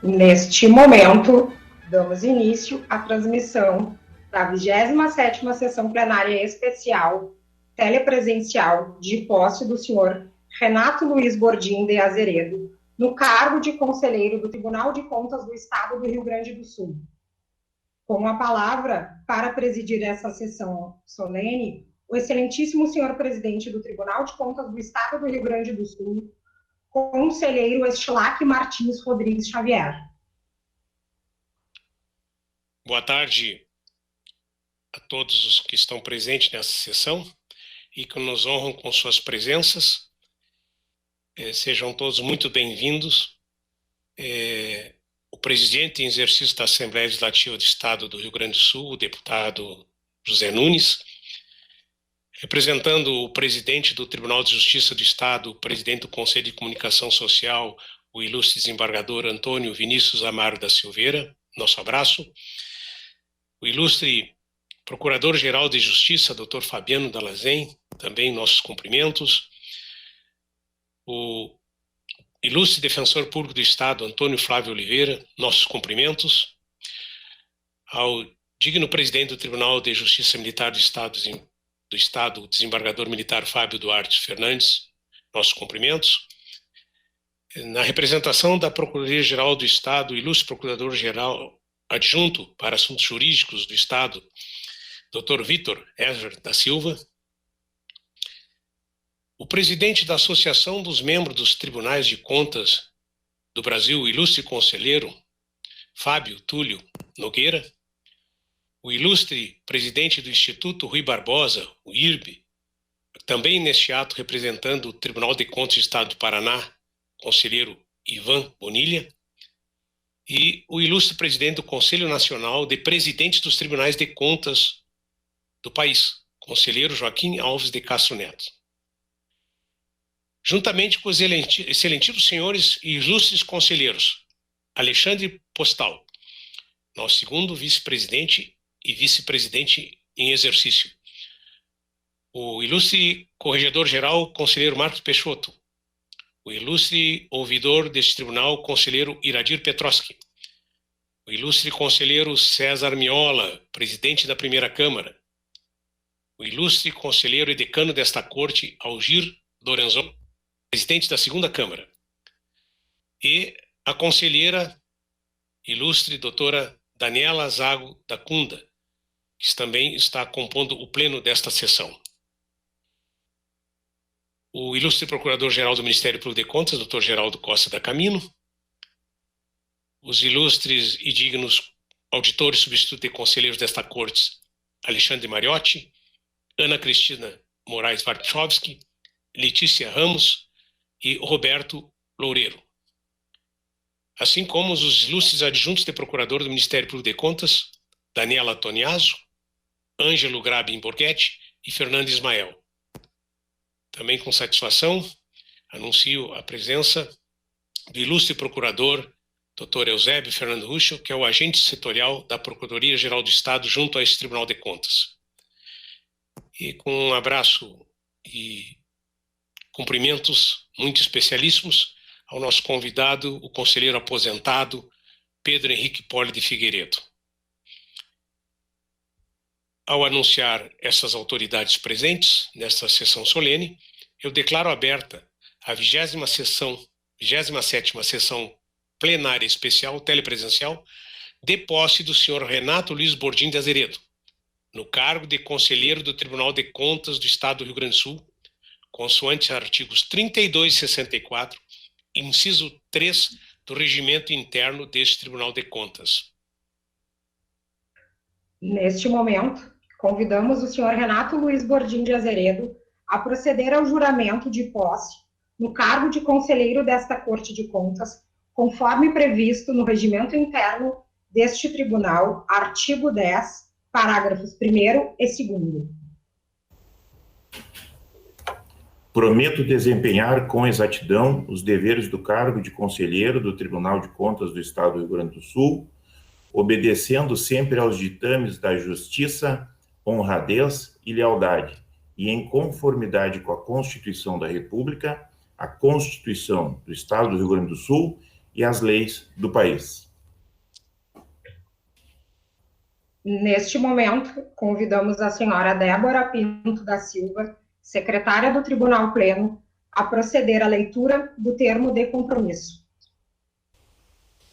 Neste momento, damos início à transmissão da 27ª Sessão Plenária Especial telepresencial de posse do senhor Renato Luiz Bordim de Azeredo, no cargo de conselheiro do Tribunal de Contas do Estado do Rio Grande do Sul. Com a palavra, para presidir essa sessão solene, o excelentíssimo senhor presidente do Tribunal de Contas do Estado do Rio Grande do Sul, conselheiro Estilac Martins Rodrigues Xavier. Boa tarde a todos os que estão presentes nessa sessão e que nos honram com suas presenças. Sejam todos muito bem-vindos. O presidente em exercício da Assembleia Legislativa do Estado do Rio Grande do Sul, o deputado José Nunes, representando o presidente do Tribunal de Justiça do Estado, o presidente do Conselho de Comunicação Social, o ilustre desembargador Antônio Vinícius Amaro da Silveira, nosso abraço. O ilustre Procurador-Geral de Justiça, Dr. Fabiano Dalazen, também nossos cumprimentos. O ilustre Defensor Público do Estado, Antônio Flávio Oliveira, nossos cumprimentos. Ao digno presidente do Tribunal de Justiça Militar do Estado, o desembargador militar Fábio Duarte Fernandes, nossos cumprimentos. Na representação da Procuradoria-Geral do Estado, o ilustre Procurador-Geral Adjunto para Assuntos Jurídicos do Estado, Dr. Vitor Ezer da Silva. O presidente da Associação dos Membros dos Tribunais de Contas do Brasil, o ilustre conselheiro Fábio Túlio Nogueira. O ilustre presidente do Instituto Rui Barbosa, o IRB, também neste ato representando o Tribunal de Contas do Estado do Paraná, conselheiro Ivan Bonilha. E o ilustre presidente do Conselho Nacional de Presidentes dos Tribunais de Contas do país, conselheiro Joaquim Alves de Castro Neto. Juntamente com os excelentíssimos senhores e ilustres conselheiros, Alexandre Postal, nosso segundo vice-presidente e vice-presidente em exercício, o ilustre corregedor-geral, conselheiro Marcos Peixoto, o ilustre ouvidor deste tribunal, conselheiro Iradir Petroski, o ilustre conselheiro César Miola, presidente da Primeira Câmara, o ilustre conselheiro e decano desta corte, Algir Lorenzon, presidente da Segunda Câmara, e a conselheira ilustre doutora Daniela Zago da Cunda, que também está compondo o pleno desta sessão. O ilustre Procurador-Geral do Ministério Público de Contas, Dr. Geraldo Costa da Camino, os ilustres e dignos auditores substitutos e conselheiros desta corte, Alexandre Mariotti, Ana Cristina Moraes Wartschowski, Letícia Ramos e Roberto Loureiro, assim como os ilustres adjuntos de Procurador do Ministério Público de Contas, Daniela Toniaso, Ângelo Grabin Borghetti e Fernando Ismael. Também com satisfação, anuncio a presença do ilustre procurador, Dr. Eusébio Fernando Ruschel, que é o agente setorial da Procuradoria-Geral do Estado junto a esse Tribunal de Contas. E com um abraço e cumprimentos muito especialíssimos ao nosso convidado, o conselheiro aposentado, Pedro Henrique Poli de Figueiredo. Ao anunciar essas autoridades presentes nesta sessão solene, eu declaro aberta a 27ª Sessão Plenária Especial Telepresencial de posse do senhor Renato Luiz Bordim de Azeredo, no cargo de conselheiro do Tribunal de Contas do Estado do Rio Grande do Sul, consoante artigos 32 e 64, inciso 3 do Regimento Interno deste Tribunal de Contas. Neste momento, convidamos o senhor Renato Luiz Bordim de Azeredo a proceder ao juramento de posse no cargo de conselheiro desta Corte de Contas, conforme previsto no regimento interno deste tribunal, artigo 10, parágrafos 1º e 2º. Prometo desempenhar com exatidão os deveres do cargo de conselheiro do Tribunal de Contas do Estado do Rio Grande do Sul, obedecendo sempre aos ditames da justiça, honradez e lealdade, e em conformidade com a Constituição da República, a Constituição do Estado do Rio Grande do Sul e as leis do país. Neste momento, convidamos a senhora Débora Pinto da Silva, secretária do Tribunal Pleno, a proceder à leitura do termo de compromisso.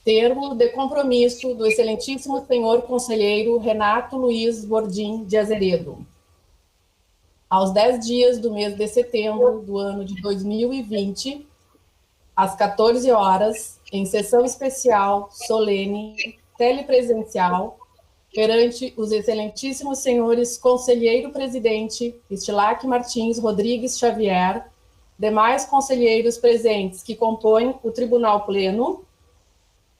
Termo de compromisso do excelentíssimo senhor conselheiro Renato Luiz Bordim de Azeredo. Aos 10 dias do mês de setembro do ano de 2020, às 14 horas, em sessão especial, solene, telepresencial, perante os excelentíssimos senhores conselheiro-presidente Estilac Martins Rodrigues Xavier, demais conselheiros presentes que compõem o Tribunal Pleno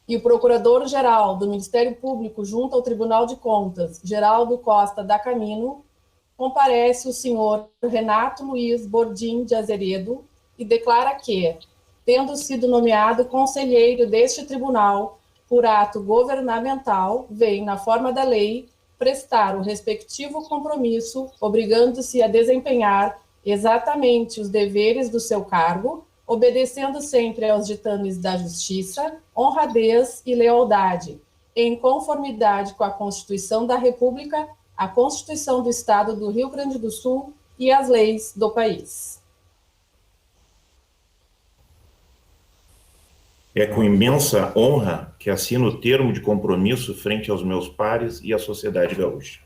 e o Procurador-Geral do Ministério Público junto ao Tribunal de Contas, Geraldo Costa da Camino, comparece o senhor Renato Luiz Bordim de Azeredo e declara que, tendo sido nomeado conselheiro deste tribunal por ato governamental, vem, na forma da lei, prestar o respectivo compromisso, obrigando-se a desempenhar exatamente os deveres do seu cargo, obedecendo sempre aos ditames da justiça, honradez e lealdade, em conformidade com a Constituição da República, a Constituição do Estado do Rio Grande do Sul e as leis do país. É com imensa honra que assino o termo de compromisso frente aos meus pares e à sociedade gaúcha.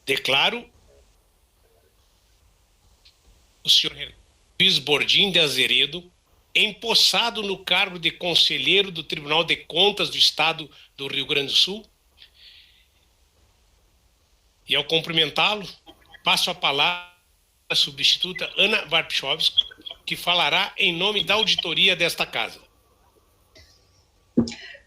Declaro o senhor Luiz Bordim de Azeredo empossado no cargo de conselheiro do Tribunal de Contas do Estado do Rio Grande do Sul. E ao cumprimentá-lo, passo a palavra à substituta Ana Warpchowski, que falará em nome da auditoria desta casa.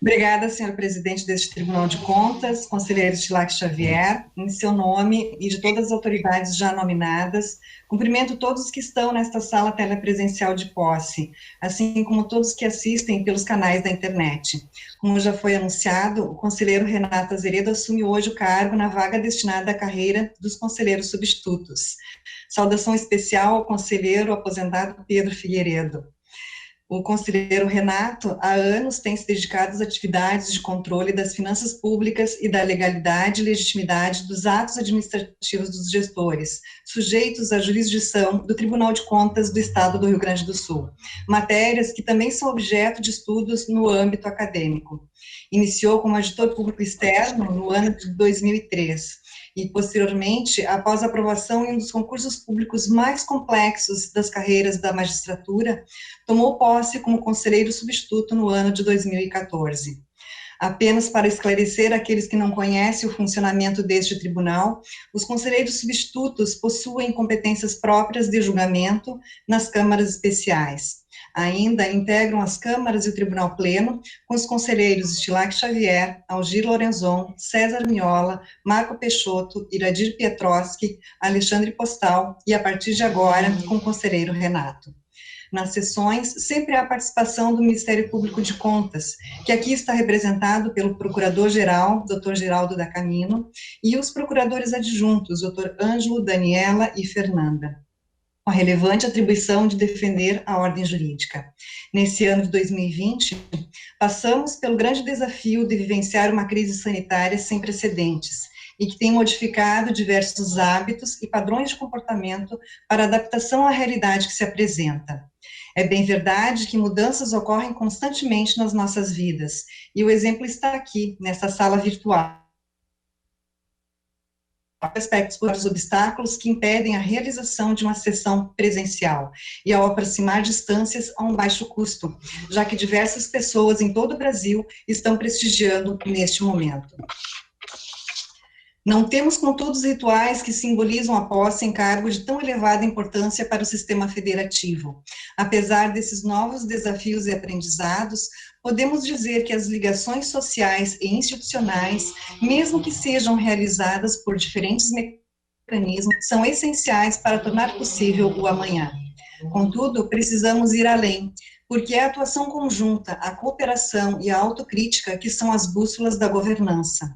Obrigada, senhor presidente deste Tribunal de Contas, conselheiro Estilac Xavier, em seu nome e de todas as autoridades já nominadas, cumprimento todos que estão nesta sala telepresencial de posse, assim como todos que assistem pelos canais da internet. Como já foi anunciado, o conselheiro Renato Azeredo assume hoje o cargo na vaga destinada à carreira dos conselheiros substitutos. Saudação especial ao conselheiro aposentado Pedro Figueiredo. O conselheiro Renato, há anos, tem se dedicado às atividades de controle das finanças públicas e da legalidade e legitimidade dos atos administrativos dos gestores, sujeitos à jurisdição do Tribunal de Contas do Estado do Rio Grande do Sul, matérias que também são objeto de estudos no âmbito acadêmico. Iniciou como auditor público externo no ano de 2003, e, posteriormente, após a aprovação em um dos concursos públicos mais complexos das carreiras da magistratura, tomou posse como conselheiro substituto no ano de 2014. Apenas para esclarecer aqueles que não conhecem o funcionamento deste tribunal, os conselheiros substitutos possuem competências próprias de julgamento nas câmaras especiais. Ainda integram as câmaras e o Tribunal Pleno com os conselheiros Estilac Xavier, Algir Lorenzon, César Miola, Marco Peixoto, Iradir Pietroski, Alexandre Postal e, a partir de agora, com o conselheiro Renato. Nas sessões, sempre há participação do Ministério Público de Contas, que aqui está representado pelo Procurador-Geral, Dr. Geraldo da Camino, e os procuradores adjuntos, Dr. Ângelo, Daniela e Fernanda, com a relevante atribuição de defender a ordem jurídica. Nesse ano de 2020, passamos pelo grande desafio de vivenciar uma crise sanitária sem precedentes e que tem modificado diversos hábitos e padrões de comportamento para adaptação à realidade que se apresenta. É bem verdade que mudanças ocorrem constantemente nas nossas vidas, e o exemplo está aqui, nessa sala virtual. Aspectos por os obstáculos que impedem a realização de uma sessão presencial e ao aproximar distâncias a um baixo custo, já que diversas pessoas em todo o Brasil estão prestigiando neste momento. Não temos, contudo, os rituais que simbolizam a posse em cargo de tão elevada importância para o sistema federativo. Apesar desses novos desafios e aprendizados, podemos dizer que as ligações sociais e institucionais, mesmo que sejam realizadas por diferentes mecanismos são essenciais para tornar possível o amanhã. Contudo, precisamos ir além, porque é a atuação conjunta, a cooperação e a autocrítica que são as bússolas da governança.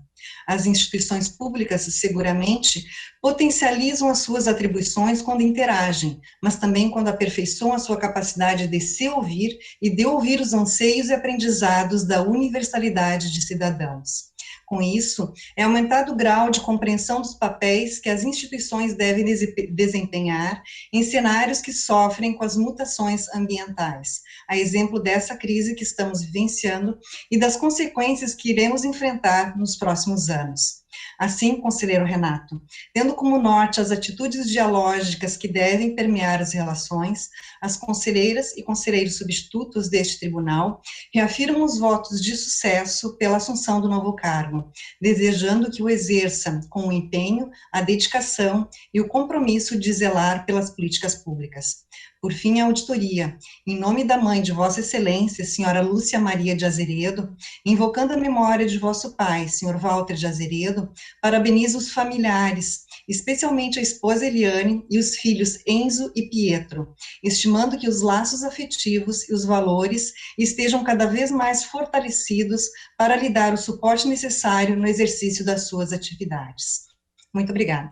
As instituições públicas, seguramente, potencializam as suas atribuições quando interagem, mas também quando aperfeiçoam a sua capacidade de se ouvir e de ouvir os anseios e aprendizados da universalidade de cidadãos. Com isso, é aumentado o grau de compreensão dos papéis que as instituições devem desempenhar em cenários que sofrem com as mutações ambientais, a exemplo dessa crise que estamos vivenciando e das consequências que iremos enfrentar nos próximos anos. Assim, conselheiro Renato, tendo como norte as atitudes dialógicas que devem permear as relações, as conselheiras e conselheiros substitutos deste tribunal reafirmam os votos de sucesso pela assunção do novo cargo, desejando que o exerça com o empenho, a dedicação e o compromisso de zelar pelas políticas públicas. Por fim, a auditoria, em nome da mãe de Vossa Excelência, senhora Lúcia Maria de Azeredo, invocando a memória de vosso pai, senhor Walter de Azeredo, parabeniza os familiares, especialmente a esposa Eliane e os filhos Enzo e Pietro, estimando que os laços afetivos e os valores estejam cada vez mais fortalecidos para lhe dar o suporte necessário no exercício das suas atividades. Muito obrigada.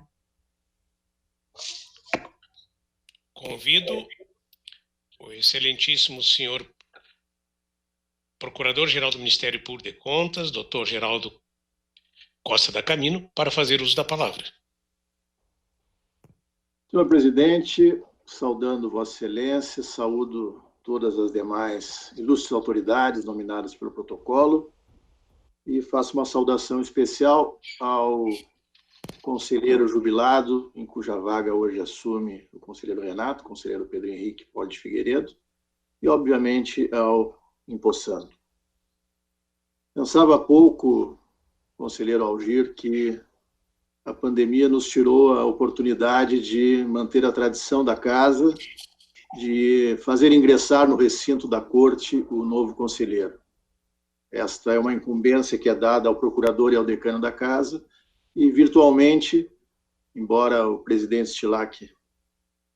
Convido o excelentíssimo senhor Procurador-Geral do Ministério Público de Contas, Dr. Geraldo Costa da Camino, para fazer uso da palavra. Senhor presidente, saudando Vossa Excelência, saúdo todas as demais ilustres autoridades nominadas pelo protocolo e faço uma saudação especial ao conselheiro jubilado, em cuja vaga hoje assume o conselheiro Renato, conselheiro Pedro Henrique Poli de Figueiredo, e, obviamente, ao empossando. Pensava há pouco, conselheiro Algir, que a pandemia nos tirou a oportunidade de manter a tradição da casa, de fazer ingressar no recinto da corte o novo conselheiro. Esta é uma incumbência que é dada ao procurador e ao decano da casa, e virtualmente, embora o presidente Stilac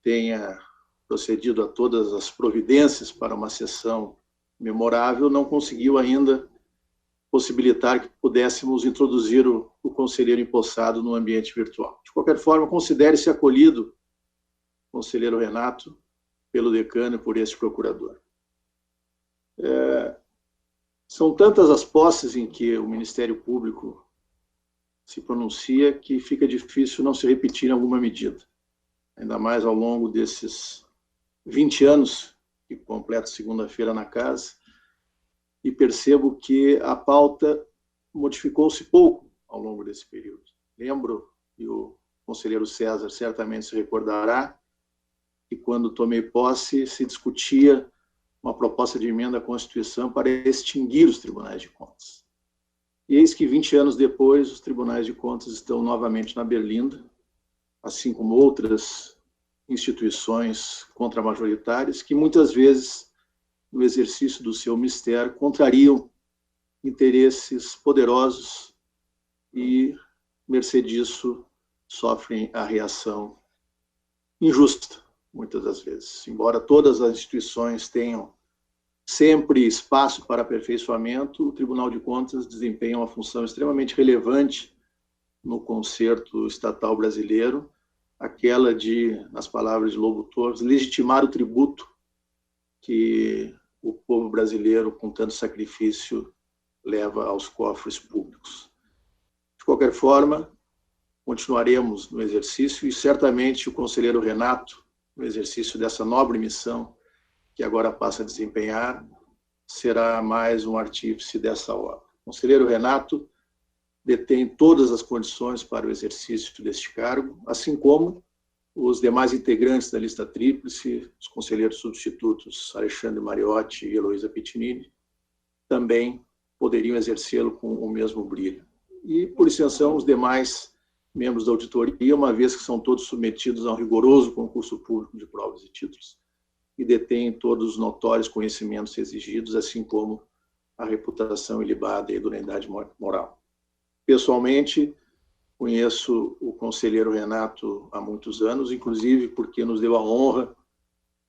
tenha procedido a todas as providências para uma sessão memorável, não conseguiu ainda possibilitar que pudéssemos introduzir o conselheiro empossado no ambiente virtual. De qualquer forma, considere-se acolhido, conselheiro Renato, pelo decano e por este procurador. São tantas as posses em que o Ministério Público se pronuncia que fica difícil não se repetir em alguma medida. Ainda mais ao longo desses 20 anos que completo segunda-feira na casa, e percebo que a pauta modificou-se pouco ao longo desse período. Lembro, e o conselheiro César certamente se recordará, que quando tomei posse se discutia uma proposta de emenda à Constituição para extinguir os tribunais de contas. E eis que 20 anos depois, os tribunais de contas estão novamente na berlinda, assim como outras instituições contramajoritárias, que muitas vezes, no exercício do seu mistério, contrariam interesses poderosos e, mercê disso, sofrem a reação injusta, muitas das vezes. Embora todas as instituições tenham sempre espaço para aperfeiçoamento, o Tribunal de Contas desempenha uma função extremamente relevante no concerto estatal brasileiro, aquela de, nas palavras de Lobo Torres, legitimar o tributo que o povo brasileiro, com tanto sacrifício, leva aos cofres públicos. De qualquer forma, continuaremos no exercício e certamente o conselheiro Renato, no exercício dessa nobre missão que agora passa a desempenhar, será mais um artífice dessa obra. O conselheiro Renato detém todas as condições para o exercício deste cargo, assim como os demais integrantes da lista tríplice, os conselheiros substitutos Alexandre Mariotti e Heloísa Pitinini, também poderiam exercê-lo com o mesmo brilho. E, por extensão, os demais membros da auditoria, uma vez que são todos submetidos a um rigoroso concurso público de provas e títulos, e detêm todos os notórios conhecimentos exigidos, assim como a reputação ilibada e a idoneidade moral. Pessoalmente, Conheço o conselheiro Renato há muitos anos, inclusive porque nos deu a honra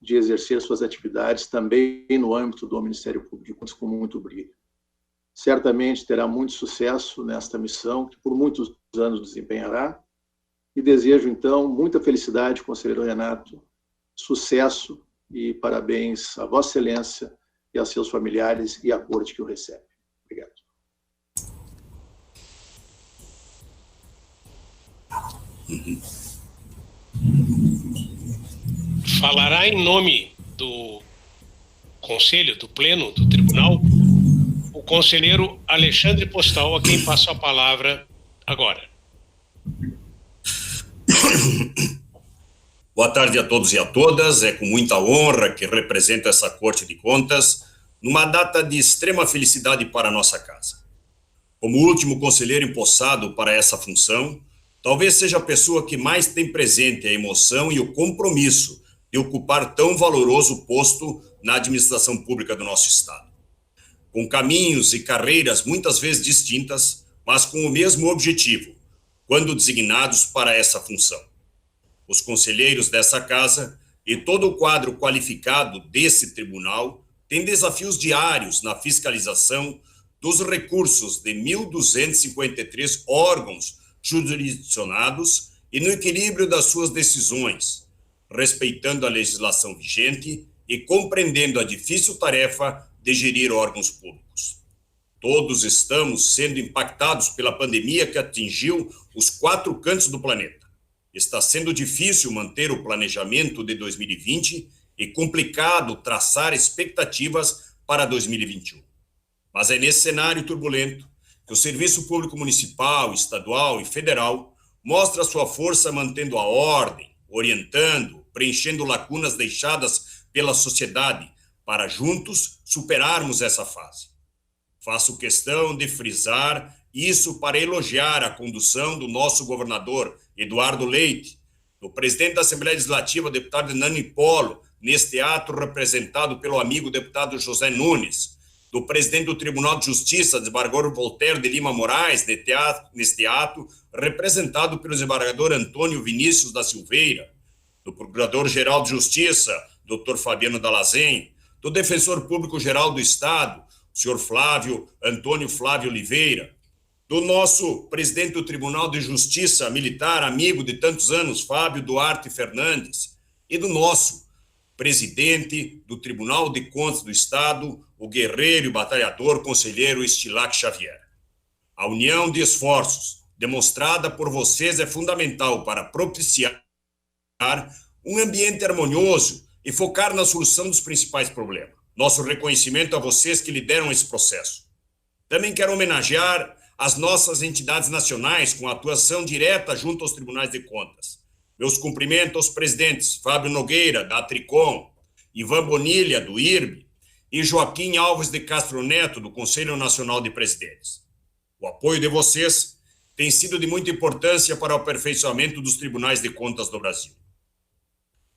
de exercer suas atividades também no âmbito do Ministério Público, com muito brilho. Certamente terá muito sucesso nesta missão, que por muitos anos desempenhará, e desejo, então, muita felicidade, conselheiro Renato, sucesso e parabéns a Vossa Excelência e a seus familiares e à corte que o recebe. Obrigado. Falará em nome do Conselho, do Pleno, do Tribunal, o conselheiro Alexandre Postal, a quem passo a palavra agora. Boa tarde a todos e a todas. É com muita honra que represento essa Corte de Contas numa data de extrema felicidade para a nossa casa. Como último conselheiro empossado para essa função, talvez seja a pessoa que mais tem presente a emoção e o compromisso de ocupar tão valoroso posto na administração pública do nosso Estado. Com caminhos e carreiras muitas vezes distintas, mas com o mesmo objetivo, quando designados para essa função. Os conselheiros dessa casa e todo o quadro qualificado desse tribunal têm desafios diários na fiscalização dos recursos de 1.253 órgãos jurisdicionados e no equilíbrio das suas decisões, respeitando a legislação vigente e compreendendo a difícil tarefa de gerir órgãos públicos. Todos estamos sendo impactados pela pandemia que atingiu os 4 cantos do planeta. Está sendo difícil manter o planejamento de 2020 e complicado traçar expectativas para 2021. Mas é nesse cenário turbulento que o Serviço Público Municipal, Estadual e Federal mostra sua força mantendo a ordem, orientando, preenchendo lacunas deixadas pela sociedade para juntos superarmos essa fase. Faço questão de frisar isso para elogiar a condução do nosso governador Eduardo Leite, do presidente da Assembleia Legislativa, deputado Nani Polo, neste ato representado pelo amigo deputado José Nunes, do presidente do Tribunal de Justiça, desembargador Voltaire de Lima Moraes, neste ato representado pelo desembargador Antônio Vinícius da Silveira, do Procurador-Geral de Justiça, Dr. Fabiano Dalazen, do Defensor Público-Geral do Estado, senhor Antônio Flávio Oliveira, do nosso presidente do Tribunal de Justiça Militar, amigo de tantos anos, Fábio Duarte Fernandes, e do nosso presidente do Tribunal de Contas do Estado, o guerreiro e batalhador conselheiro Estilac Xavier. A união de esforços demonstrada por vocês é fundamental para propiciar um ambiente harmonioso e focar na solução dos principais problemas. Nosso reconhecimento a vocês que lideram esse processo. Também quero homenagear as nossas entidades nacionais com atuação direta junto aos tribunais de contas. Meus cumprimentos aos presidentes Fábio Nogueira, da Tricom, Ivan Bonilha, do IRB, e Joaquim Alves de Castro Neto, do Conselho Nacional de Presidentes. O apoio de vocês tem sido de muita importância para o aperfeiçoamento dos tribunais de contas do Brasil.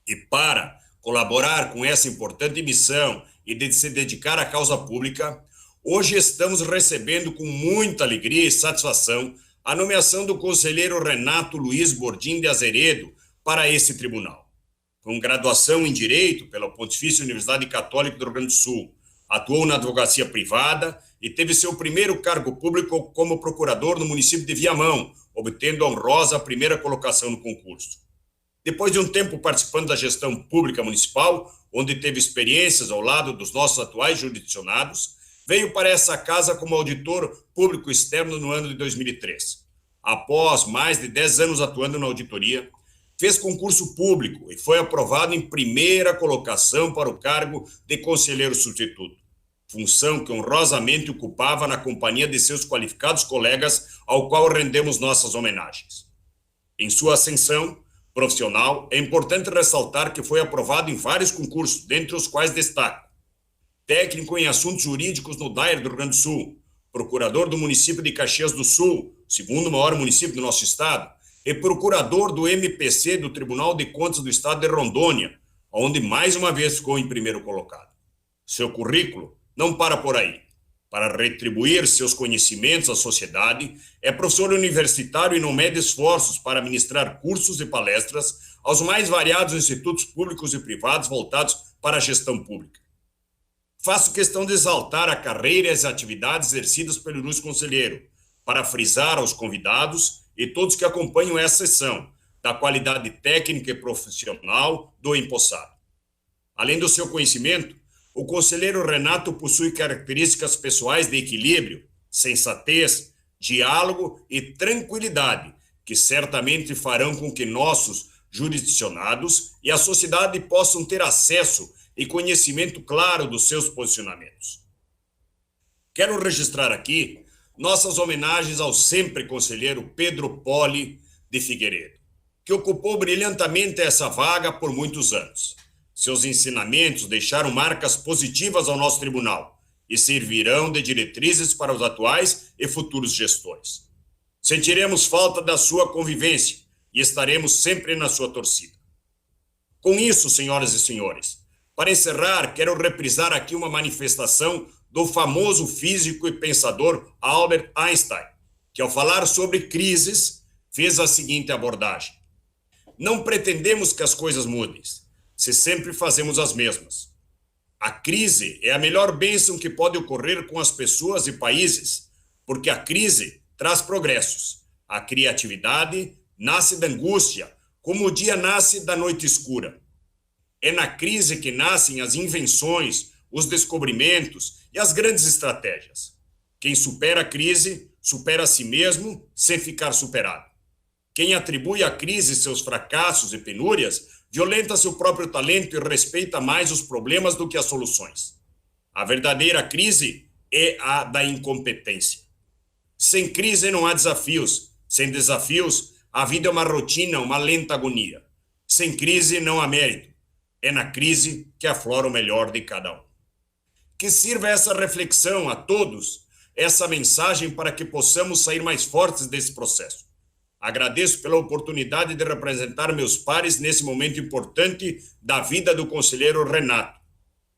E para colaborar com essa importante missão e de se dedicar à causa pública, hoje estamos recebendo com muita alegria e satisfação a nomeação do conselheiro Renato Luiz Bordim de Azeredo para esse tribunal. Com graduação em Direito pela Pontifícia Universidade Católica do Rio Grande do Sul, atuou na advocacia privada e teve seu primeiro cargo público como procurador no município de Viamão, obtendo a honrosa primeira colocação no concurso. Depois de um tempo participando da gestão pública municipal, onde teve experiências ao lado dos nossos atuais jurisdicionados, veio para essa casa como auditor público externo no ano de 2003. Após mais de 10 anos atuando na auditoria, fez concurso público e foi aprovado em primeira colocação para o cargo de conselheiro substituto, função que honrosamente ocupava na companhia de seus qualificados colegas, ao qual rendemos nossas homenagens. Em sua ascensão profissional, é importante ressaltar que foi aprovado em vários concursos, dentre os quais destaco técnico em assuntos jurídicos no DAER do Rio Grande do Sul, procurador do município de Caxias do Sul, segundo maior município do nosso estado, e procurador do MPC do Tribunal de Contas do Estado de Rondônia, onde mais uma vez ficou em primeiro colocado. Seu currículo não para por aí. para retribuir seus conhecimentos à sociedade, é professor universitário e não mede esforços para ministrar cursos e palestras aos mais variados institutos públicos e privados voltados para a gestão pública. Faço questão de exaltar a carreira e as atividades exercidas pelo ilustre conselheiro, para frisar aos convidados e todos que acompanham essa sessão da qualidade técnica e profissional do empossado. Além do seu conhecimento, o conselheiro Renato possui características pessoais de equilíbrio, sensatez, diálogo e tranquilidade, que certamente farão com que nossos jurisdicionados e a sociedade possam ter acesso e conhecimento claro dos seus posicionamentos. Quero registrar aqui nossas homenagens ao sempre conselheiro Pedro Poli de Figueiredo, que ocupou brilhantemente essa vaga por muitos anos. Seus ensinamentos deixaram marcas positivas ao nosso tribunal e servirão de diretrizes para os atuais e futuros gestores. Sentiremos falta da sua convivência e estaremos sempre na sua torcida. Com isso, senhoras e senhores, para encerrar, quero reprisar aqui uma manifestação do famoso físico e pensador Albert Einstein, que ao falar sobre crises, fez a seguinte abordagem: não pretendemos que as coisas mudem, se sempre fazemos as mesmas. A crise é a melhor bênção que pode ocorrer com as pessoas e países, porque a crise traz progressos. A criatividade nasce da angústia, como o dia nasce da noite escura. É na crise que nascem as invenções, os descobrimentos e as grandes estratégias. Quem supera a crise, supera a si mesmo sem ficar superado. Quem atribui à crise seus fracassos e penúrias, violenta seu próprio talento e respeita mais os problemas do que as soluções. A verdadeira crise é a da incompetência. Sem crise não há desafios. Sem desafios, a vida é uma rotina, uma lenta agonia. Sem crise não há mérito. É na crise que aflora o melhor de cada um. Que sirva essa reflexão a todos, essa mensagem para que possamos sair mais fortes desse processo. Agradeço pela oportunidade de representar meus pares nesse momento importante da vida do conselheiro Renato.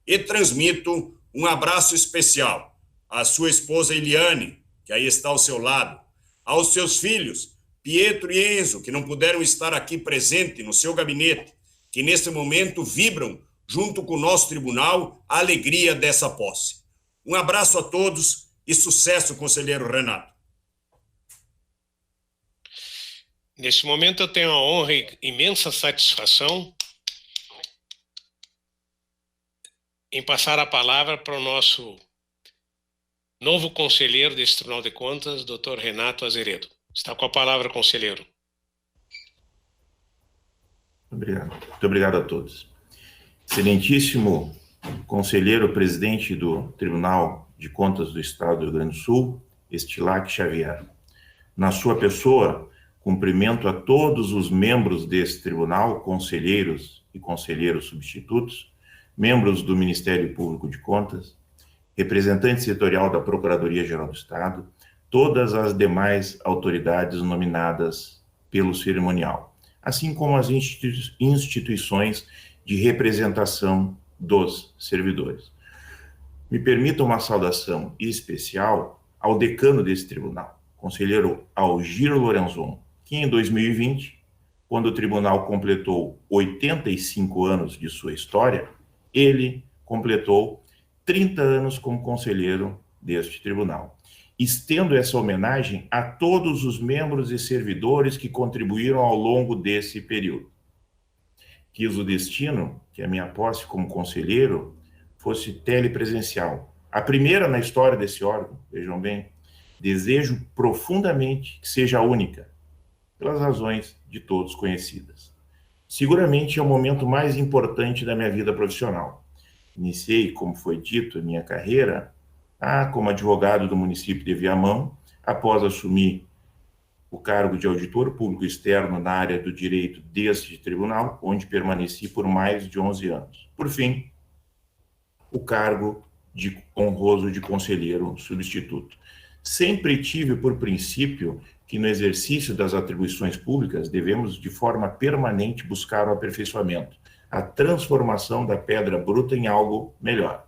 E transmito um abraço especial à sua esposa Eliane, que aí está ao seu lado, aos seus filhos, Pietro e Enzo, que não puderam estar aqui presente no seu gabinete, que nesse momento vibram, junto com o nosso tribunal, a alegria dessa posse. Um abraço a todos e sucesso, conselheiro Renato. Nesse momento eu tenho a honra e imensa satisfação em passar a palavra para o nosso novo conselheiro desse Tribunal de Contas, Dr. Renato Azeredo. Está com a palavra, conselheiro. Obrigado. Muito obrigado a todos. Excelentíssimo conselheiro presidente do Tribunal de Contas do Estado do Rio Grande do Sul, Estilac Xavier. Na sua pessoa, cumprimento a todos os membros desse tribunal, conselheiros e conselheiros substitutos, membros do Ministério Público de Contas, representante setorial da Procuradoria-Geral do Estado, todas as demais autoridades nominadas pelo cerimonial, assim como as instituições de representação dos servidores. Me permita uma saudação especial ao decano desse tribunal, conselheiro Algiro Lorenzon, que em 2020, quando o tribunal completou 85 anos de sua história, ele completou 30 anos como conselheiro deste tribunal. Estendo essa homenagem a todos os membros e servidores que contribuíram ao longo desse período. Quis o destino que a minha posse como conselheiro fosse telepresencial. A primeira na história desse órgão, vejam bem. Desejo profundamente que seja única, pelas razões de todos conhecidas. Seguramente é o momento mais importante da minha vida profissional. Iniciei, como foi dito, a minha carreira como advogado do município de Viamão, após assumir o cargo de auditor público externo na área do direito deste tribunal, onde permaneci por mais de 11 anos. Por fim, o cargo honroso de conselheiro substituto. Sempre tive por princípio que no exercício das atribuições públicas devemos de forma permanente buscar o aperfeiçoamento, a transformação da pedra bruta em algo melhor.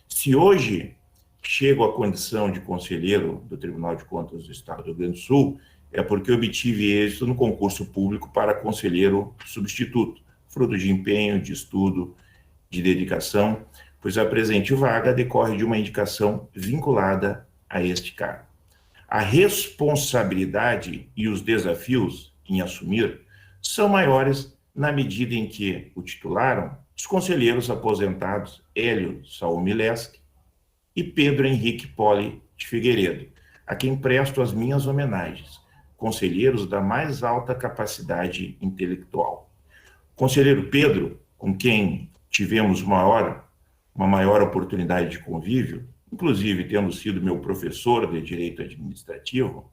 Se hoje chego à condição de conselheiro do Tribunal de Contas do Estado do Rio Grande do Sul é porque obtive êxito no concurso público para conselheiro substituto, fruto de empenho, de estudo, de dedicação, pois a presente vaga decorre de uma indicação vinculada a este cargo. A responsabilidade e os desafios em assumir são maiores na medida em que o titularam os conselheiros aposentados Hélio Saumileski e Pedro Henrique Poli de Figueiredo, a quem presto as minhas homenagens, conselheiros da mais alta capacidade intelectual. O conselheiro Pedro, com quem tivemos uma maior oportunidade de convívio, inclusive tendo sido meu professor de Direito Administrativo,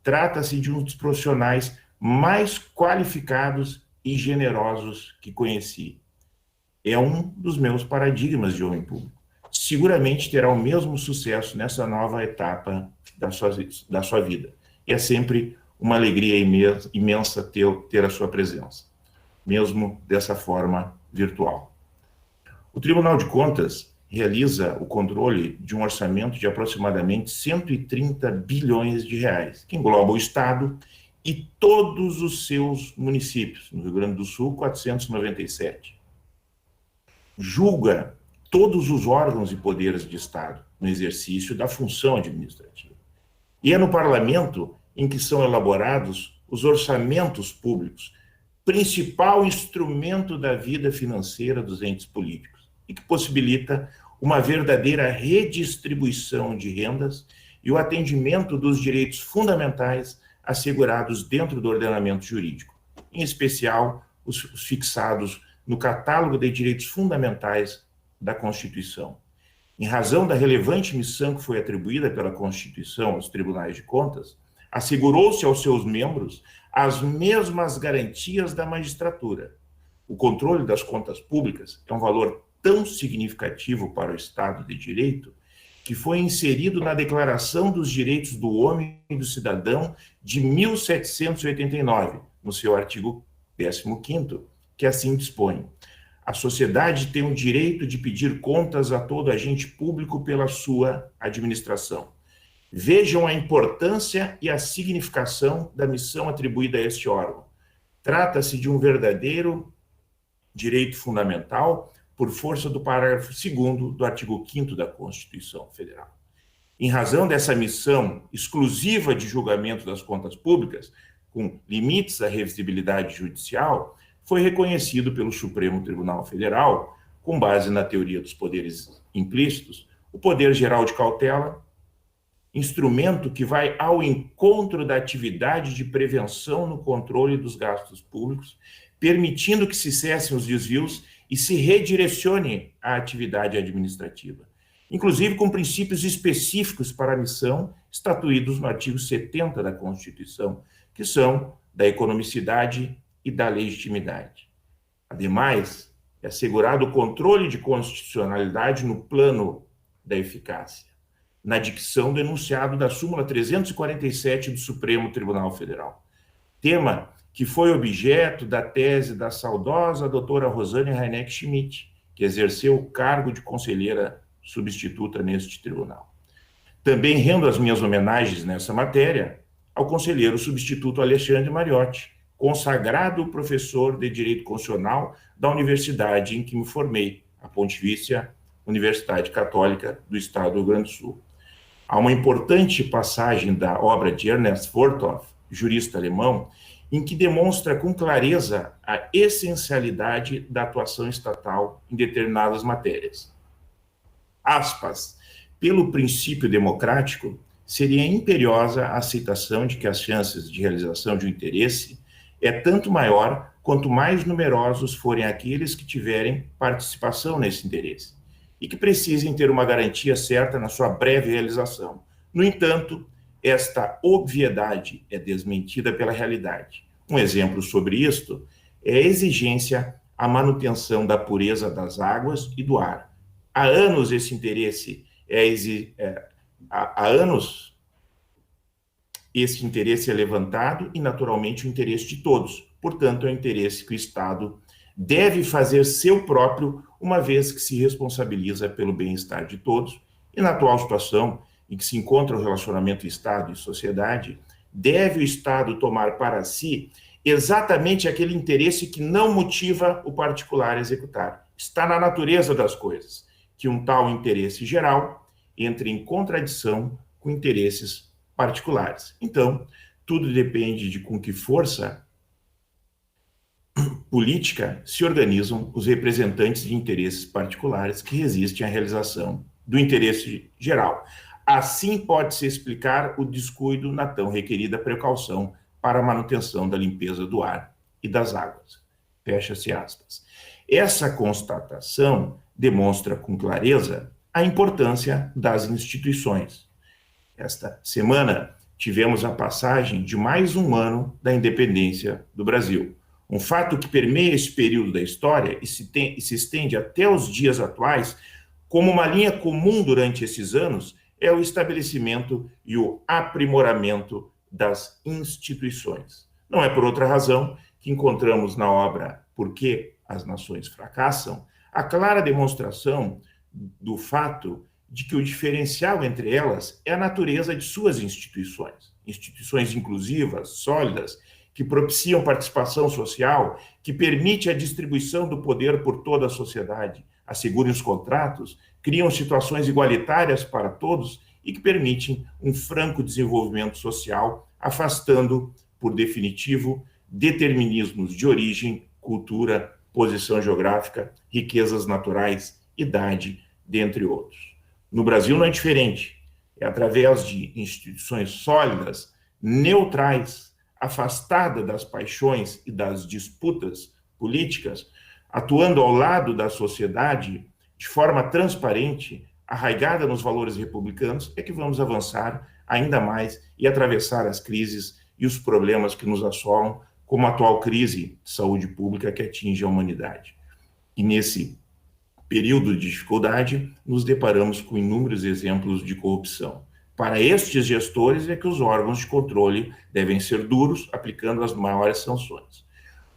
trata-se de um dos profissionais mais qualificados e generosos que conheci. É um dos meus paradigmas de homem público. Seguramente terá o mesmo sucesso nessa nova etapa da sua vida. E é sempre uma alegria imensa ter a sua presença, mesmo dessa forma virtual. O Tribunal de Contas realiza o controle de um orçamento de aproximadamente 130 bilhões de reais, que engloba o Estado e todos os seus municípios. No Rio Grande do Sul, 497. Julga todos os órgãos e poderes de Estado no exercício da função administrativa. E é no Parlamento em que são elaborados os orçamentos públicos, principal instrumento da vida financeira dos entes políticos, e que possibilita uma verdadeira redistribuição de rendas e o atendimento dos direitos fundamentais assegurados dentro do ordenamento jurídico, em especial os fixados no catálogo de direitos fundamentais da Constituição. Em razão da relevante missão que foi atribuída pela Constituição aos tribunais de contas, assegurou-se aos seus membros as mesmas garantias da magistratura. O controle das contas públicas é um valor tão significativo para o Estado de Direito que foi inserido na Declaração dos Direitos do Homem e do Cidadão de 1789, no seu artigo 15º, que assim dispõe: a sociedade tem o direito de pedir contas a todo agente público pela sua administração. Vejam a importância e a significação da missão atribuída a este órgão. Trata-se de um verdadeiro direito fundamental por força do parágrafo 2º do artigo 5º da Constituição Federal. Em razão dessa missão exclusiva de julgamento das contas públicas, com limites à revisibilidade judicial, foi reconhecido pelo Supremo Tribunal Federal, com base na teoria dos poderes implícitos, o poder geral de cautela, instrumento que vai ao encontro da atividade de prevenção no controle dos gastos públicos, permitindo que se cessem os desvios e se redirecione a atividade administrativa, inclusive com princípios específicos para a missão estatuídos no artigo 70 da Constituição, que são da economicidade e da legitimidade. Ademais, é assegurado o controle de constitucionalidade no plano da eficácia, na dicção do enunciado da súmula 347 do Supremo Tribunal Federal, tema que foi objeto da tese da saudosa doutora Rosane Heineck Schmidt, que exerceu o cargo de conselheira substituta neste tribunal. Também rendo as minhas homenagens nessa matéria ao conselheiro substituto Alexandre Mariotti, consagrado professor de Direito Constitucional da universidade em que me formei, a Pontifícia Universidade Católica do Estado do Rio Grande do Sul. Há uma importante passagem da obra de Ernest Forthoff, jurista alemão, em que demonstra com clareza a essencialidade da atuação estatal em determinadas matérias. Aspas, pelo princípio democrático, seria imperiosa a aceitação de que as chances de realização de um interesse é tanto maior quanto mais numerosos forem aqueles que tiverem participação nesse interesse e que precisem ter uma garantia certa na sua breve realização. No entanto, esta obviedade é desmentida pela realidade. Um exemplo sobre isto é a exigência à manutenção da pureza das águas e do ar. Há anos esse interesse esse interesse é levantado e, naturalmente, o interesse de todos. Portanto, é um interesse que o Estado deve fazer seu próprio, uma vez que se responsabiliza pelo bem-estar de todos E na atual situação em que se encontra o relacionamento Estado e sociedade, deve o Estado tomar para si exatamente aquele interesse que não motiva o particular a executar. Está na natureza das coisas que um tal interesse geral entre em contradição com interesses particulares. Então, tudo depende de com que força política se organizam os representantes de interesses particulares que resistem à realização do interesse geral. Assim pode-se explicar o descuido na tão requerida precaução para a manutenção da limpeza do ar e das águas. Fecha-se aspas. Essa constatação demonstra com clareza a importância das instituições. Esta semana tivemos a passagem de mais um ano da independência do Brasil. Um fato que permeia esse período da história e se estende até os dias atuais, como uma linha comum durante esses anos, é o estabelecimento e o aprimoramento das instituições. Não é por outra razão que encontramos na obra Por que as Nações Fracassam a clara demonstração do fato de que o diferencial entre elas é a natureza de suas instituições. Instituições inclusivas, sólidas, que propiciam participação social, que permite a distribuição do poder por toda a sociedade, assegurem os contratos, criam situações igualitárias para todos e que permitem um franco desenvolvimento social, afastando, por definitivo, determinismos de origem, cultura, posição geográfica, riquezas naturais, idade, dentre outros. No Brasil não é diferente. É através de instituições sólidas, neutrais, afastadas das paixões e das disputas políticas, atuando ao lado da sociedade de forma transparente, arraigada nos valores republicanos, é que vamos avançar ainda mais e atravessar as crises e os problemas que nos assolam, como a atual crise de saúde pública que atinge a humanidade. E nesse período de dificuldade, nos deparamos com inúmeros exemplos de corrupção. Para estes gestores é que os órgãos de controle devem ser duros, aplicando as maiores sanções.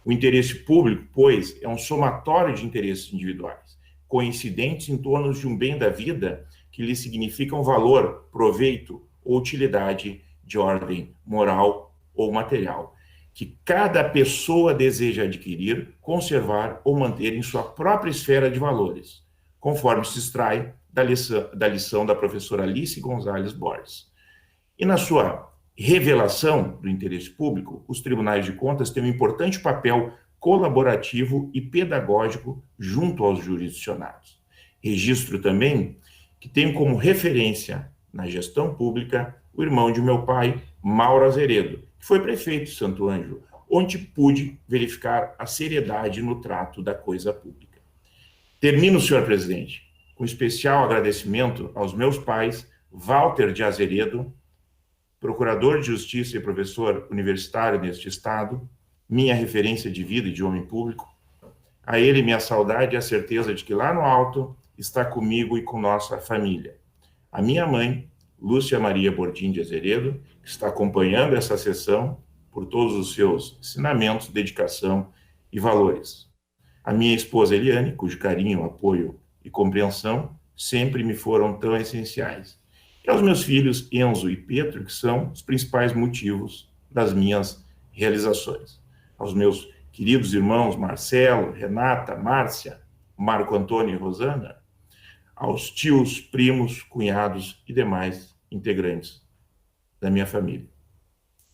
O interesse público, pois, é um somatório de interesses individuais, coincidentes em torno de um bem da vida que lhe significam valor, proveito ou utilidade de ordem moral ou material, que cada pessoa deseja adquirir, conservar ou manter em sua própria esfera de valores, conforme se extrai da lição da professora Alice Gonzalez Borges. E na sua revelação do interesse público, os tribunais de contas têm um importante papel colaborativo e pedagógico junto aos jurisdicionados. Registro também que tenho como referência na gestão pública o irmão de meu pai, Mauro Azeredo, que foi prefeito de Santo Ângelo, onde pude verificar a seriedade no trato da coisa pública. Termino, senhor presidente, com especial agradecimento aos meus pais, Walter de Azeredo, procurador de justiça e professor universitário neste estado, minha referência de vida e de homem público. A ele minha saudade e a certeza de que lá no alto está comigo e com nossa família. A minha mãe, Lúcia Maria Bordim de Azeredo, que está acompanhando essa sessão por todos os seus ensinamentos, dedicação e valores. A minha esposa Eliane, cujo carinho, apoio e compreensão sempre me foram tão essenciais. E aos meus filhos Enzo e Pedro, que são os principais motivos das minhas realizações. Aos meus queridos irmãos Marcelo, Renata, Márcia, Marco Antônio e Rosana, aos tios, primos, cunhados e demais integrantes da minha família.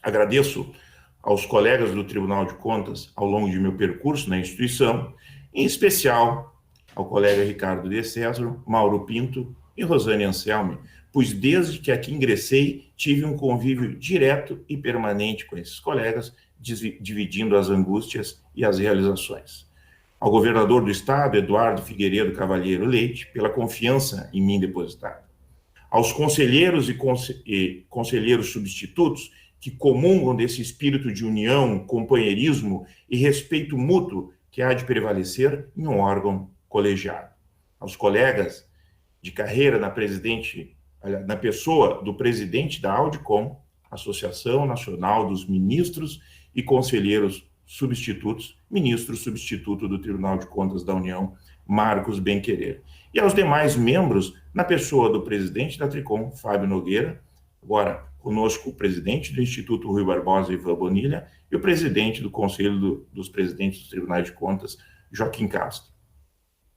Agradeço aos colegas do Tribunal de Contas ao longo de meu percurso na instituição, em especial ao colega Ricardo de César, Mauro Pinto e Rosane Anselmi, pois desde que aqui ingressei, tive um convívio direto e permanente com esses colegas, dividindo as angústias e as realizações. Ao governador do estado, Eduardo Figueiredo Cavalheiro Leite, pela confiança em mim depositada. Aos conselheiros e conselheiros substitutos que comungam desse espírito de união, companheirismo e respeito mútuo que há de prevalecer em um órgão colegiado. Aos colegas de carreira na pessoa do presidente da Audicom, Associação Nacional dos Ministros e Conselheiros substitutos, ministro substituto do Tribunal de Contas da União, Marcos Benquerer. E aos demais membros, na pessoa do presidente da Tricom, Fábio Nogueira, agora conosco o presidente do Instituto Rui Barbosa, Ivan Bonilha, e o presidente do Conselho dos Presidentes dos Tribunais de Contas, Joaquim Castro.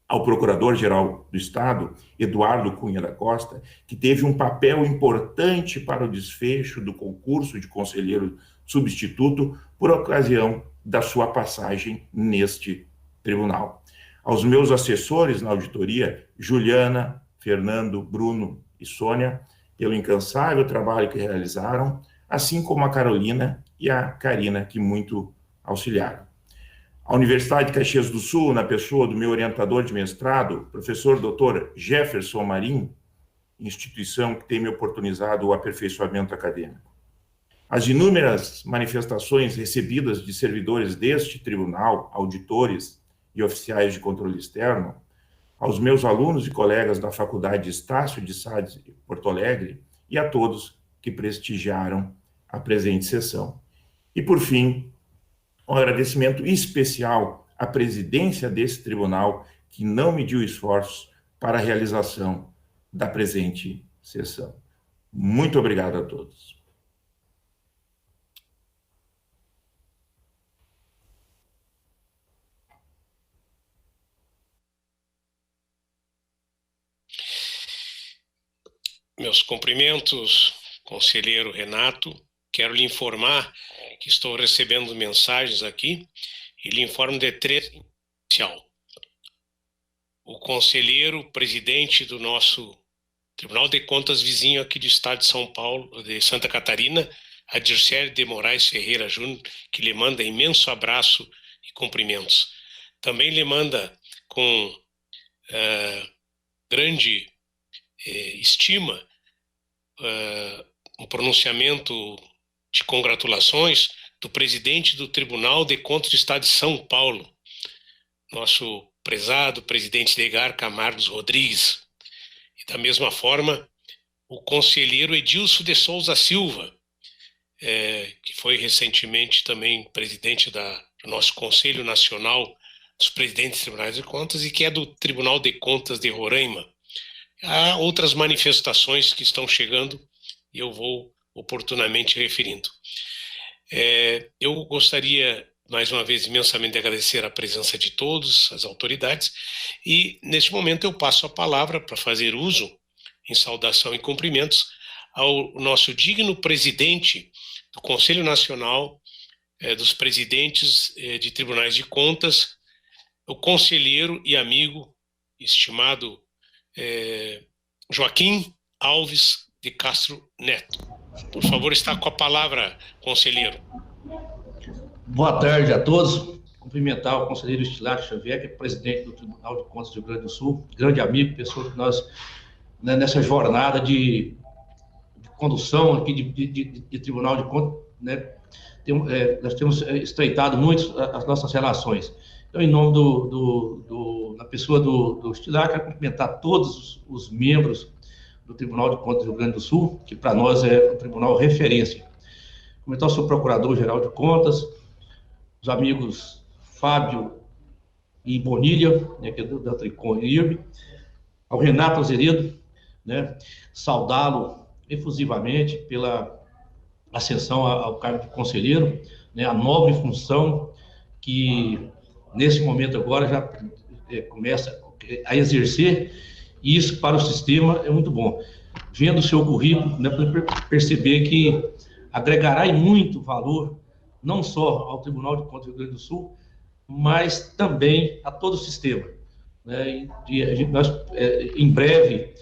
Ao Procurador-Geral do Estado, Eduardo Cunha da Costa, que teve um papel importante para o desfecho do concurso de conselheiro substituto por ocasião da sua passagem neste tribunal. Aos meus assessores na auditoria, Juliana, Fernando, Bruno e Sônia, pelo incansável trabalho que realizaram, assim como a Carolina e a Karina, que muito auxiliaram. A Universidade de Caxias do Sul, na pessoa do meu orientador de mestrado, professor Dr. Jefferson Marim, instituição que tem me oportunizado o aperfeiçoamento acadêmico. As inúmeras manifestações recebidas de servidores deste tribunal, auditores e oficiais de controle externo, aos meus alunos e colegas da Faculdade Estácio de Sá de Porto Alegre e a todos que prestigiaram a presente sessão. E, por fim, um agradecimento especial à presidência desse tribunal, que não mediu esforços para a realização da presente sessão. Muito obrigado a todos. Meus cumprimentos, conselheiro Renato. Quero lhe informar que estou recebendo mensagens aqui e lhe informo de 3 inicial. O conselheiro presidente do nosso Tribunal de Contas vizinho aqui do estado de São Paulo, de Santa Catarina, Adircélio de Moraes Ferreira Júnior, que lhe manda imenso abraço e cumprimentos. Também lhe manda com grande estima um pronunciamento de congratulações do presidente do Tribunal de Contas do Estado de São Paulo, nosso prezado presidente Edgar Camargos Rodrigues. E da mesma forma, o conselheiro Edilson de Souza Silva, que foi recentemente também presidente do nosso Conselho Nacional dos Presidentes dos Tribunais de Contas e que é do Tribunal de Contas de Roraima. Há outras manifestações que estão chegando e eu vou oportunamente referindo. Eu gostaria, mais uma vez, imensamente de agradecer a presença de todos, as autoridades, e neste momento eu passo a palavra para fazer uso, em saudação e cumprimentos, ao nosso digno presidente do Conselho Nacional dos Presidentes de Tribunais de Contas, o conselheiro e amigo, estimado Joaquim Alves de Castro Neto. Por favor, está com a palavra, conselheiro. Boa tarde a todos. Cumprimentar o conselheiro Estilac Xavier, que é presidente do Tribunal de Contas do Rio Grande do Sul, grande amigo, pessoa que nós, nessa jornada de condução aqui de Tribunal de Contas, nós temos estreitado muito as nossas relações. Então, em nome na pessoa do Estilac, quero cumprimentar todos os membros do Tribunal de Contas do Rio Grande do Sul, que para nós é um tribunal referência. Cumprimentar o seu Procurador-Geral de Contas, os amigos Fábio e Bonilha, que é da Tricom e IRB, ao Renato Azeredo, saudá-lo efusivamente pela ascensão ao cargo de conselheiro, a nobre função que, nesse momento agora, já começa a exercer, e isso para o sistema é muito bom. Vendo o seu currículo, perceber que agregará muito valor, não só ao Tribunal de Contas do Rio Grande do Sul, mas também a todo o sistema. Nós, em breve,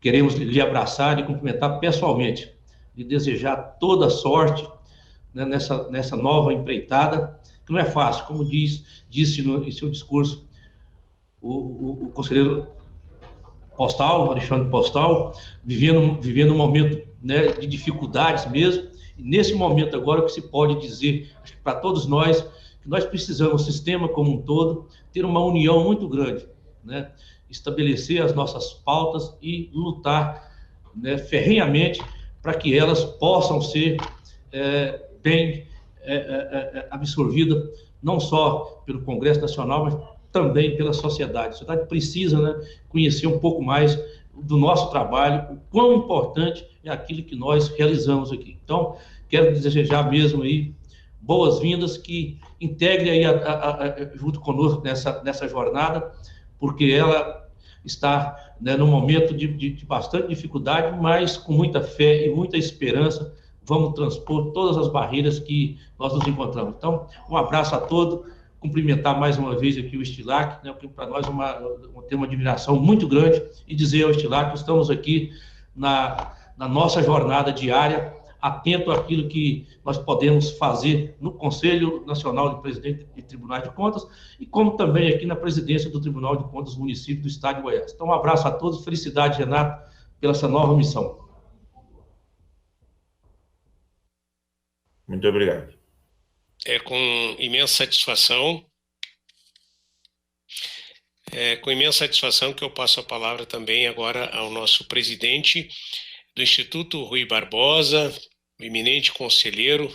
queremos lhe abraçar e cumprimentar pessoalmente, e desejar toda a sorte nessa nova empreitada, que não é fácil, como disse em seu discurso o conselheiro Postal, Alexandre Postal, vivendo um momento de dificuldades mesmo, e nesse momento agora o que se pode dizer, acho que para todos nós, que nós precisamos, o sistema como um todo, ter uma união muito grande, estabelecer as nossas pautas e lutar ferrenhamente para que elas possam ser bem absorvida não só pelo Congresso Nacional, mas também pela sociedade. A sociedade precisa, né, conhecer um pouco mais do nosso trabalho, o quão importante é aquilo que nós realizamos aqui. Então, quero desejar mesmo aí boas-vindas, que integre aí junto conosco nessa jornada, porque ela está, né, num momento de bastante dificuldade, mas com muita fé e muita esperança, vamos transpor todas as barreiras que nós nos encontramos. Então, um abraço a todos, cumprimentar mais uma vez aqui o Estilac, né, que para nós tem uma admiração muito grande, e dizer ao Estilac que estamos aqui na nossa jornada diária, atento àquilo que nós podemos fazer no Conselho Nacional de Presidente de Tribunais de Contas, e como também aqui na presidência do Tribunal de Contas do município do Estado de Goiás. Então, um abraço a todos, felicidade, Renato, pela essa nova missão. Muito obrigado. É com imensa satisfação que eu passo a palavra também agora ao nosso presidente do Instituto Rui Barbosa, o eminente conselheiro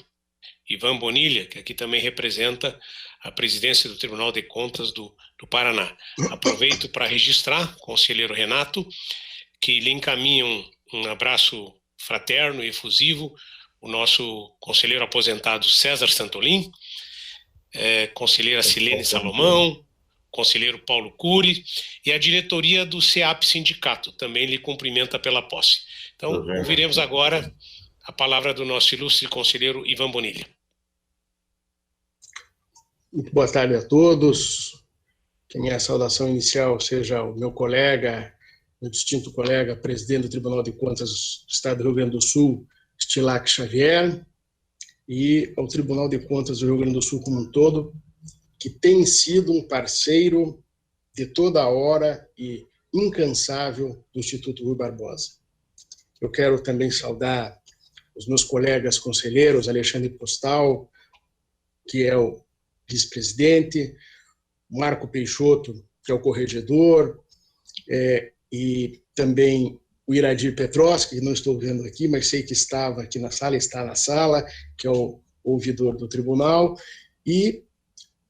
Ivan Bonilha, que aqui também representa a presidência do Tribunal de Contas do Paraná. Aproveito para registrar, conselheiro Renato, que lhe encaminham um abraço fraterno e efusivo o nosso conselheiro aposentado César Santolin, conselheira Silene Salomão, conselheiro Paulo Cury, e a diretoria do CEAP Sindicato também lhe cumprimenta pela posse. Então, ouviremos agora a palavra do nosso ilustre conselheiro Ivan Bonilha. Muito boa tarde a todos. Que a minha saudação inicial seja ao meu colega, meu distinto colega, presidente do Tribunal de Contas do Estado do Rio Grande do Sul, Estilac Xavier, e ao Tribunal de Contas do Rio Grande do Sul como um todo, que tem sido um parceiro de toda a hora e incansável do Instituto Rui Barbosa. Eu quero também saudar os meus colegas conselheiros, Alexandre Postal, que é o vice-presidente, Marco Peixoto, que é o corregedor, e também o Iradir Petroski, que não estou vendo aqui, mas sei que estava aqui na sala, está na sala, que é o ouvidor do tribunal, e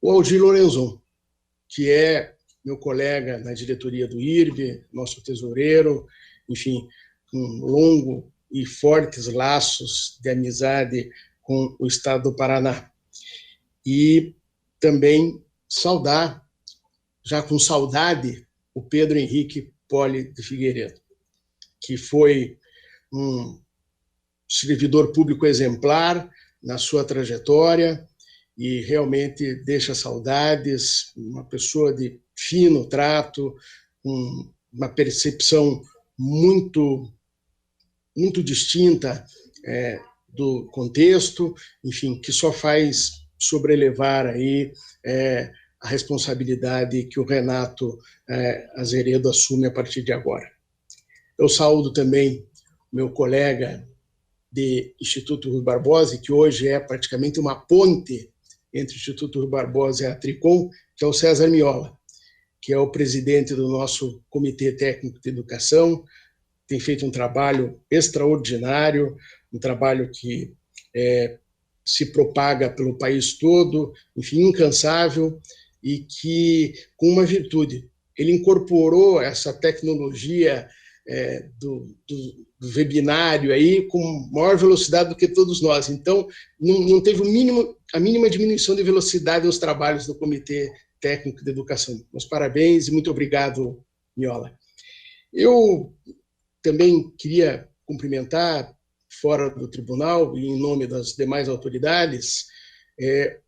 o Aldir Lorenzon, que é meu colega na diretoria do IRB, nosso tesoureiro, enfim, com longo e fortes laços de amizade com o Estado do Paraná. E também saudar, já com saudade, o Pedro Henrique Poli de Figueiredo, que foi um servidor público exemplar na sua trajetória e realmente deixa saudades, uma pessoa de fino trato, com uma percepção muito distinta do contexto, enfim, que só faz sobrelevar aí a responsabilidade que o Renato Azeredo assume a partir de agora. Eu saúdo também meu colega de Instituto Rui Barbosa, que hoje é praticamente uma ponte entre o Instituto Rui Barbosa e a Tricom, que é o César Miola, que é o presidente do nosso Comitê Técnico de Educação, tem feito um trabalho extraordinário, um trabalho que se propaga pelo país todo, enfim, incansável, e que, com uma virtude, ele incorporou essa tecnologia do webinário aí com maior velocidade do que todos nós. Então, não teve a mínima diminuição de velocidade nos trabalhos do Comitê Técnico de Educação. Meus parabéns e muito obrigado, Miola. Eu também queria cumprimentar, fora do tribunal e em nome das demais autoridades,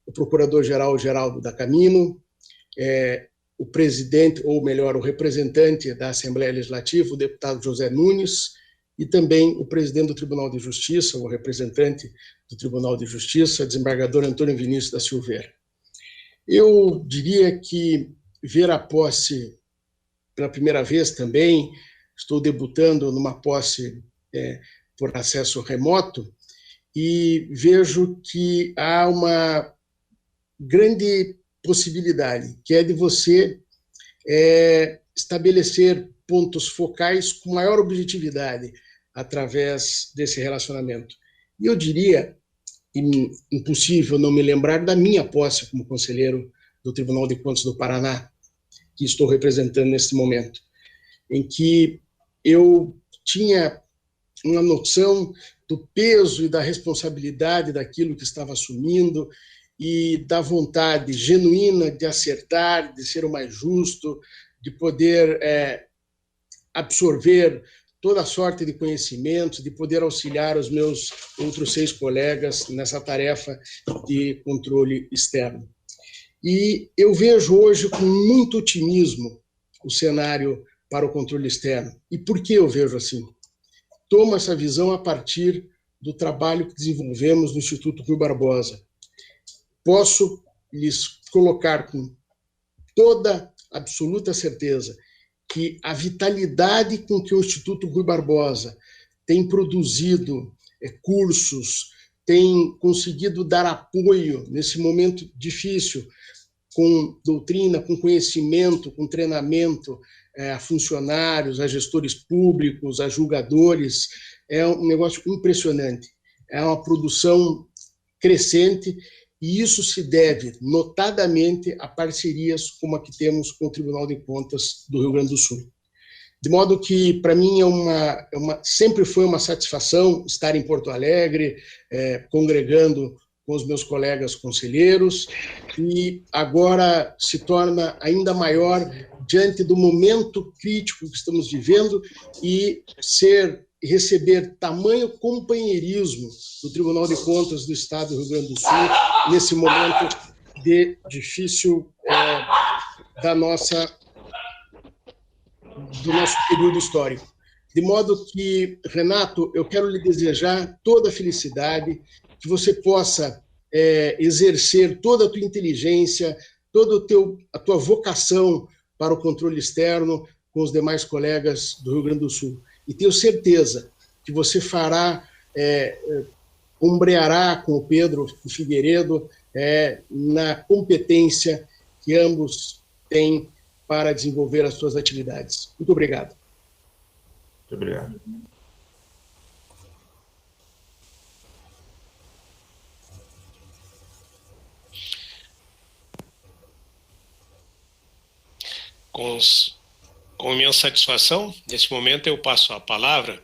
o Procurador-Geral Geraldo da Camino, o presidente, ou melhor, o representante da Assembleia Legislativa, o deputado José Nunes, e também o presidente do Tribunal de Justiça, o representante do Tribunal de Justiça, desembargador Antônio Vinícius da Silveira. Eu diria que ver a posse pela primeira vez também, estou debutando numa posse por acesso remoto, e vejo que há uma grande possibilidade, que é de você estabelecer pontos focais com maior objetividade através desse relacionamento. E eu diria impossível não me lembrar da minha posse como conselheiro do Tribunal de Contas do Paraná, que estou representando neste momento, em que eu tinha uma noção do peso e da responsabilidade daquilo que estava assumindo e da vontade genuína de acertar, de ser o mais justo, de poder absorver toda a sorte de conhecimentos, de poder auxiliar os meus outros 6 colegas nessa tarefa de controle externo. E eu vejo hoje com muito otimismo o cenário para o controle externo. E por que eu vejo assim? Tomo essa visão a partir do trabalho que desenvolvemos no Instituto Rui Barbosa. Posso lhes colocar com toda absoluta certeza que a vitalidade com que o Instituto Rui Barbosa tem produzido cursos, tem conseguido dar apoio nesse momento difícil, com doutrina, com conhecimento, com treinamento a funcionários, a gestores públicos, a julgadores, é um negócio impressionante. É uma produção crescente e isso se deve, notadamente, a parcerias como a que temos com o Tribunal de Contas do Rio Grande do Sul. De modo que, para mim, sempre foi uma satisfação estar em Porto Alegre, congregando com os meus colegas conselheiros, e agora se torna ainda maior diante do momento crítico que estamos vivendo e receber tamanho companheirismo do Tribunal de Contas do Estado do Rio Grande do Sul nesse momento de difícil do nosso período histórico. De modo que, Renato, eu quero lhe desejar toda a felicidade, que você possa exercer toda a tua inteligência, toda a tua vocação para o controle externo com os demais colegas do Rio Grande do Sul. E tenho certeza que você ombreará com o Pedro Figueiredo na competência que ambos têm para desenvolver as suas atividades. Muito obrigado. Muito obrigado. Com imensa satisfação, nesse momento eu passo a palavra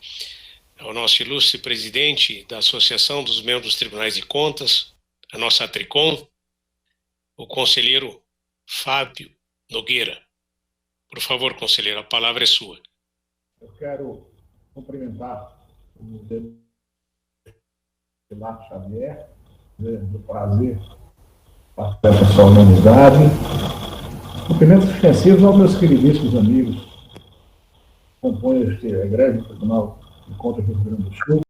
ao nosso ilustre presidente da Associação dos Membros dos Tribunais de Contas, a nossa Tricom, o conselheiro Fábio Nogueira. Por favor, conselheiro, a palavra é sua. Eu quero cumprimentar o Hilário Xavier, do prazer participar dessa solenidade. Cumprimentos extensivos aos meus queridíssimos amigos que compõem este egrégio Tribunal de Contas do Rio Grande do Sul.